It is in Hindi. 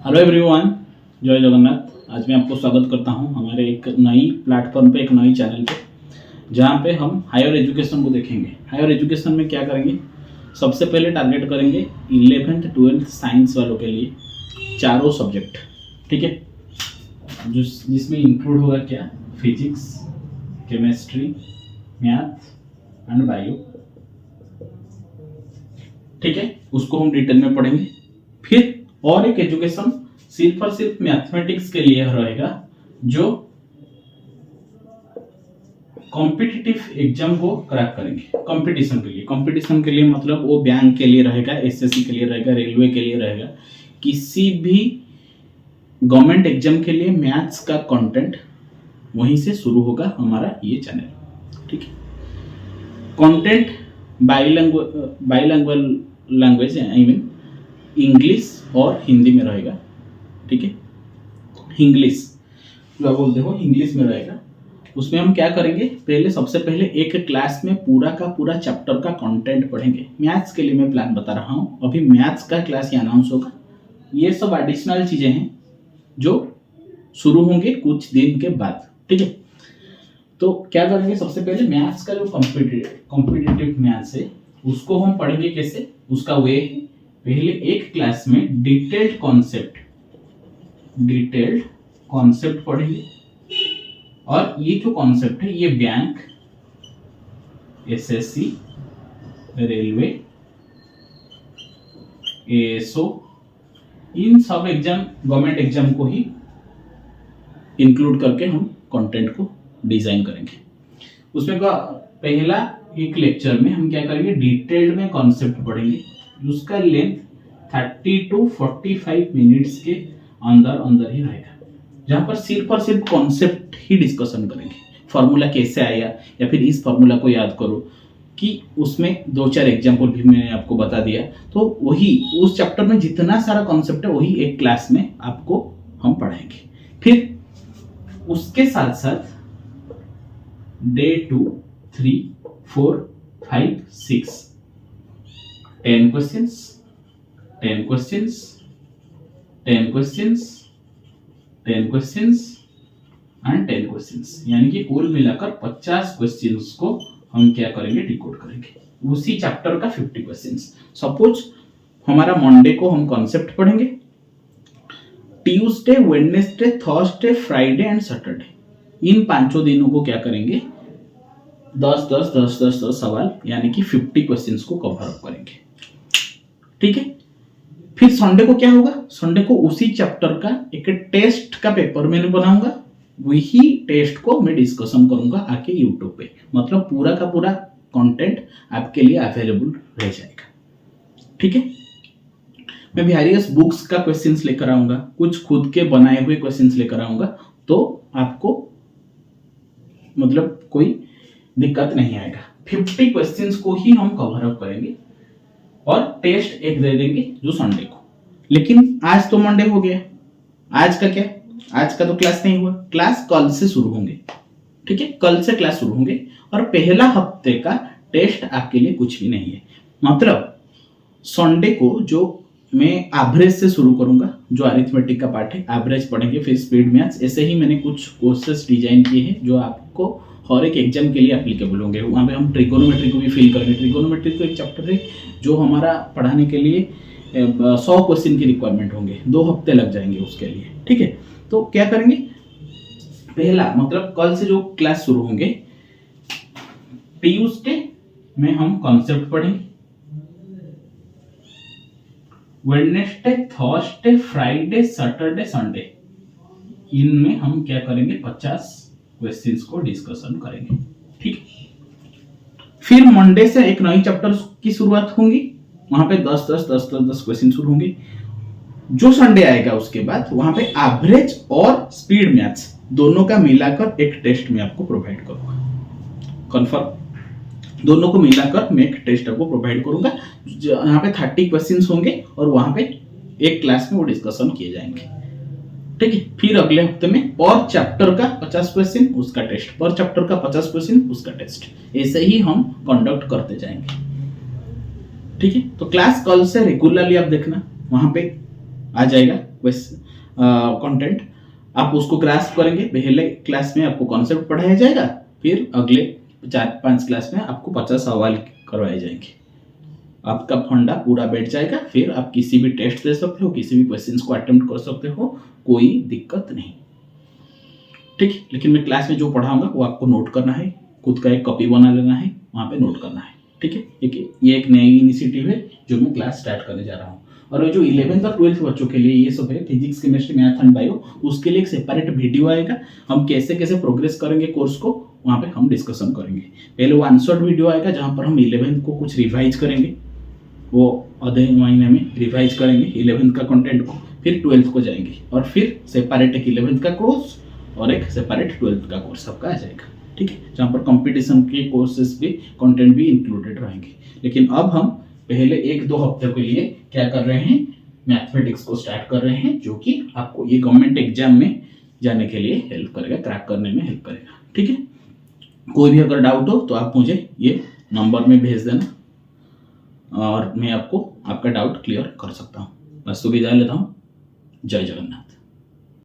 हेलो एवरीवन, जय जगन्नाथ। आज मैं आपको स्वागत करता हूं हमारे एक नई प्लेटफॉर्म पे, एक नई चैनल पे, जहां पे हम हायर एजुकेशन को देखेंगे। हायर एजुकेशन में क्या करेंगे, सबसे पहले टारगेट करेंगे 11th 12th साइंस वालों के लिए चारों सब्जेक्ट, ठीक है, जिसमें इंक्लूड होगा क्या, physics, chemistry, math and bio, ठीक है। उसको हम डिटेल में पढ़ेंगे। फिर और एक एजुकेशन सिर्फ और सिर्फ मैथमेटिक्स के लिए रहेगा, जो कॉम्पिटिटिव एग्जाम को क्रैक करेंगे। कंपटीशन के लिए मतलब वो बैंक के लिए रहेगा, एसएससी के लिए रहेगा, रेलवे के लिए रहेगा, किसी भी गवर्नमेंट एग्जाम के लिए मैथ्स का कंटेंट वहीं से शुरू होगा हमारा ये चैनल, ठीक है। Content bilingual language, I mean English और हिंदी में रहेगा, ठीक है। इंग्लिश जो आप बोलते हो इंग्लिश में रहेगा। उसमें हम क्या करेंगे, पहले सबसे पहले एक क्लास में पूरा का पूरा चैप्टर का कंटेंट पढ़ेंगे। मैथ्स के लिए मैं प्लान बता रहा हूँ, अभी मैथ्स का क्लास ही अनाउंस होगा। ये सब एडिशनल चीजें हैं जो शुरू होंगे कुछ दिन के बाद, ठीक है। तो क्या करेंगे, सबसे पहले मैथ्स का जो कॉम्पिटिटिव मैथ्स है उसको हम पढ़ेंगे कैसे, उसका वे है, पहले एक क्लास में डिटेल्ड कॉन्सेप्ट पढ़ेंगे। और ये जो कॉन्सेप्ट है ये बैंक, एसएससी, रेलवे, एएसओ, इन सब एग्जाम, गवर्नमेंट एग्जाम को ही इंक्लूड करके हम कंटेंट को डिजाइन करेंगे। उसमें का पहला एक लेक्चर में हम क्या करेंगे, डिटेल्ड में कॉन्सेप्ट पढ़ेंगे, उसका लेंथ 30 to 45 मिनट्स के अंदर ही रहेगा, जहां पर सिर्फ और सिर्फ कॉन्सेप्ट ही डिस्कशन करेंगे। फार्मूला कैसे आया, या फिर इस फार्मूला को याद करो, कि उसमें 2-4 एग्जाम्पल भी मैंने आपको बता दिया। तो वही उस चैप्टर में जितना सारा कॉन्सेप्ट है वही एक क्लास में आपको हम पढ़ाएंगे। फिर उसके साथ साथ day 2, 3, 4, 5, 6 10 questions, 10 questions, 10 questions, 10 questions and 10 questions, यानी कि कुल मिलाकर 50 क्वेश्चंस को हम क्या करेंगे, डिकोड करेंगे। उसी चैप्टर का 50 क्वेश्चंस। सपोज हमारा मंडे को हम कॉन्सेप्ट पढ़ेंगे, Tuesday, Wednesday, Thursday, Friday and Saturday, इन 5 दिनों को क्या करेंगे, 10 सवाल, यानी कि 50 क्वेश्चंस को कवर अप करेंगे, ठीक है। फिर संडे को क्या होगा, संडे को उसी चैप्टर का एक टेस्ट का पेपर मैंने बनाऊंगा, वही टेस्ट को मैं डिस्कशन करूंगा आके यूट्यूब पे। मतलब पूरा का पूरा कंटेंट आपके लिए अवेलेबल रह जाएगा, ठीक है। मैं वेरियस बुक्स का क्वेश्चंस लेकर आऊंगा, कुछ खुद के बनाए हुए क्वेश्चंस लेकर आऊंगा, तो आपको मतलब कोई दिक्कत नहीं आएगा। 50 क्वेश्चंस को ही हम कवर अप करेंगे और टेस्ट एक दे देंगे जो संडे को। लेकिन आज तो मंडे हो गया, आज का क्या, आज का तो क्लास नहीं हुआ, क्लास कल से शुरू होंगे, ठीक है। कल से क्लास शुरू होंगे और पहला हफ्ते का टेस्ट आपके लिए कुछ भी नहीं है। मतलब संडे को जो मैं एवरेज से शुरू करूंगा, जो अरिथमेटिक का पार्ट है एवरेज पढ़ेंगे, फिर स्पीड मैथ्स, ऐसे ही मैंने कुछ कोर्सेस डिजाइन किए हैं जो आपको हर एक एग्जाम के लिए एप्लीकेबल होंगे। वहाँ पे हम ट्रिगोनोमेट्री को भी फील करेंगे। ट्रिगोनोमेट्री तो एक चैप्टर है जो हमारा पढ़ाने के लिए 100 क्वेश्चन की रिक्वायरमेंट होंगे, 2 हफ्ते लग जाएंगे उसके लिए, ठीक है। तो क्या करेंगे, पहला मतलब कल से जो क्लास शुरू होंगे, ट्यूसडे में हम कॉन्सेप्ट पढ़ेंगे, Wednesday, Thursday, Friday, Saturday, Sunday, इनमें हम क्या करेंगे, 50 क्वेश्चंस को डिस्कशन करेंगे, ठीक। फिर मंडे से एक नई चैप्टर की शुरुआत होगी, वहां पे 10 क्वेश्चन शुरू होंगे। जो संडे आएगा उसके बाद वहां पे एवरेज और स्पीड मैथ्स दोनों का मिलाकर एक टेस्ट में आपको प्रोवाइड करूंगा। कंफर्म, दोनों को मिलाकर मैं एक टेस्ट आपको प्रोवाइड करूंगा, यहाँ पे 30 क्वेश्चंस होंगे और वहां पे एक क्लास में वो डिस्कशन किए जाएंगे, ठीक है। फिर अगले हफ्ते में पर चैप्टर का 50 क्वेश्चन, उसका टेस्ट, पर चैप्टर का 50 क्वेश्चन, उसका टेस्ट, ऐसे ही हम कंडक्ट करते जाएंगे, ठीक है। तो क्लास कल से रेगुलरली आप देखना, वहां पे आ जाएगा। कंटेंट, आप उसको ग्रास्प करेंगे। पहले क्लास में आपको कॉन्सेप्ट पढ़ाया जाएगा, फिर अगले 4-5 क्लास में आपको 50 सवाल करवाए जाएंगे, आपका फंडा पूरा बैठ जाएगा। फिर आप किसी भी टेस्ट दे सकते हो, किसी भी क्वेश्चंस को अटेम्प्ट कर सकते हो, कोई दिक्कत नहीं, ठीक है। लेकिन मैं क्लास में जो पढ़ाऊंगा वो आपको नोट करना है, खुद का एक कॉपी बना लेना है, वहाँ पे नोट करना है, ठीक है। ये एक नई इनिशिएटिव है जो मैं क्लास स्टार्ट करने जा रहा हूँ। और जो 11th और 12th बच्चों के लिए ये सब है, physics, chemistry, math and bio, उसके लिए एक सेपरेट वीडियो आएगा। हम कैसे कैसे प्रोग्रेस करेंगे कोर्स को, वहाँ पे हम डिस्कशन करेंगे। पहले 1 शॉट वीडियो आएगा जहाँ पर हम 11th को कुछ रिवाइज करेंगे, वो आधे महीने में रिवाइज करेंगे 11th का कंटेंट को, फिर 12th को जाएंगे, और फिर सेपरेट एक 11th का कोर्स और एक सेपरेट 12th का कोर्स सबका आ जाएगा, ठीक है, जहाँ पर कंपटीशन के कोर्सेज भी, कंटेंट भी इंक्लूडेड रहेंगे। लेकिन अब हम पहले 1-2 हफ्ते के लिए क्या कर रहे हैं, मैथमेटिक्स को स्टार्ट कर रहे हैं, जो कि आपको ये गवर्नमेंट एग्जाम में जाने के लिए हेल्प करेगा, क्रैक करने में हेल्प करेगा, ठीक है। कोई भी अगर डाउट हो तो आप मुझे ये नंबर में भेज देना और मैं आपको आपका डाउट क्लियर कर सकता हूँ। बस तो विदाई लेता हूँ। जय जगन्नाथ।